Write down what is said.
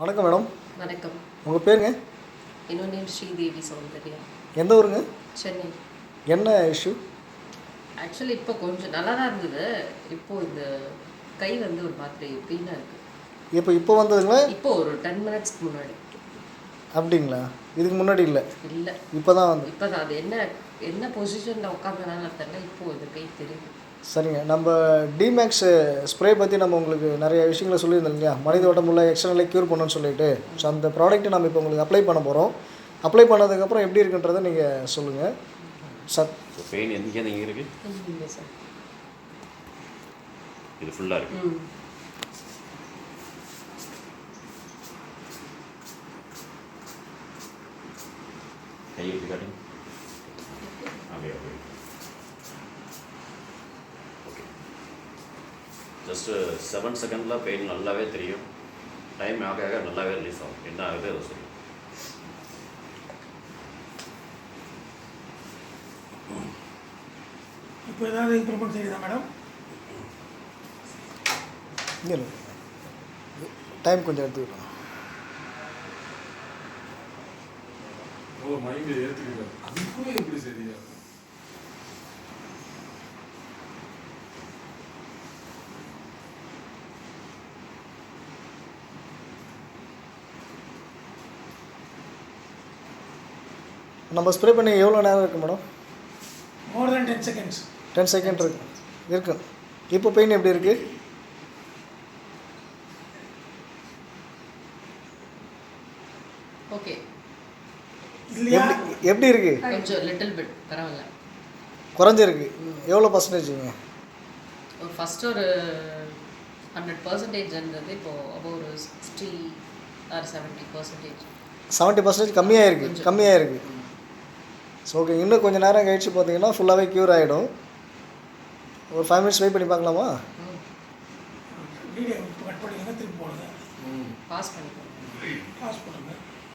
வணக்கம் மேடம். வணக்கம். உங்கள் பேருங்க? என்னோட நேம் ஸ்ரீதேவி சௌந்தர்யா. எந்த ஊருங்க? சென்னை. என்ன இஷ்யூ? ஆக்சுவலி இப்போ கொஞ்சம் நல்லா தான் இருந்தது. இப்போது இந்த கை வந்து ஒரு மாதிரி பெயினாக இருக்குது. இப்போ வந்ததுங்களா? இப்போ ஒரு 10 மினிட்ஸ்க்கு முன்னாடி. அப்படிங்களா? இதுக்கு முன்னாடி இல்லை? இல்லை, இப்போ தான் வந்து. இப்போ தான் அது என்ன பொசிஷனில் உட்காந்துனால தெரியல. இப்போது இந்த பெயின் தெரியுது. சரிங்க. நம்ம டிமேக்ஸ் ஸ்ப்ரே பற்றி நம்ம உங்களுக்கு நிறைய விஷயங்களை சொல்லியிருந்தோம் இல்லையா? மனித உடம்புல எக்ஸ்டர்னலை க்யூர் பண்ணணும்னு சொல்லிட்டு. ஸோ அந்த ப்ராடக்ட்டை நம்ம இப்போ உங்களுக்கு அப்ளை பண்ண போகிறோம். அப்ளை பண்ணதுக்கப்புறம் எப்படி இருக்குன்றதை நீங்கள் சொல்லுங்கள் சார். பெயின் எங்கே இருக்குது? இல்லை சார், இது ஃபுல்லாக இருக்குது. கை எப்படி காட்டுங்க. அப்படியே அப்படியே. ஓகே, ஜஸ்ட்டு 7 செகண்டில் பெயின் நல்லாவே தெரியும். டைம் ஆக ஆக நல்லாவே ரிலீஸ் ஆகும். என்ன ஆகுது அதை சொல்லுங்கள். இப்போ ஏதாவது இம்ப்ரூவ்மெண்ட் தெரியுதா மேடம்? இல்லை, டைம் கொஞ்சம் எடுத்துக்கலாம். மைண்ட் ஏற்றுக்கிறார். அதுக்குள்ளே எப்படி சரியா? நம்ம ஸ்ப்ரே பண்ணி எவ்வளோ நேரம் இருக்குது மேடம்? மோர் தென் 10 செகண்ட்ஸ். 10 செகண்ட் இருக்கு. இப்போ பெயின் எப்படி இருக்குது? ஓகே. இல்லையா? எப்படி இருக்குது? கொஞ்சம் லிட்டில் பிட் பரவாயில்ல, குறைஞ்சிருக்கு. எவ்வளோ பர்சன்டேஜுங்க? ஒரு ஃபஸ்ட்டு ஒரு 100% இருந்தது. இப்போது அப்போ ஒரு 60 or 70%. 70% கம்மியாக இருக்குது. ஸோ ஓகே, இன்னும் கொஞ்சம் நேரம் கழிச்சு பார்த்தீங்கன்னா ஃபுல்லாகவே க்யூர் ஆகிடும். ஒரு 5 மினிட்ஸ் வெயிட் பண்ணி பார்க்கலாமா? வீடியோ கட் பண்ணிங்கன்னா திருப்பி போடுங்க. பாஸ் பண்ணிக்கோங்க. பாஸ் பண்ணுங்கள்.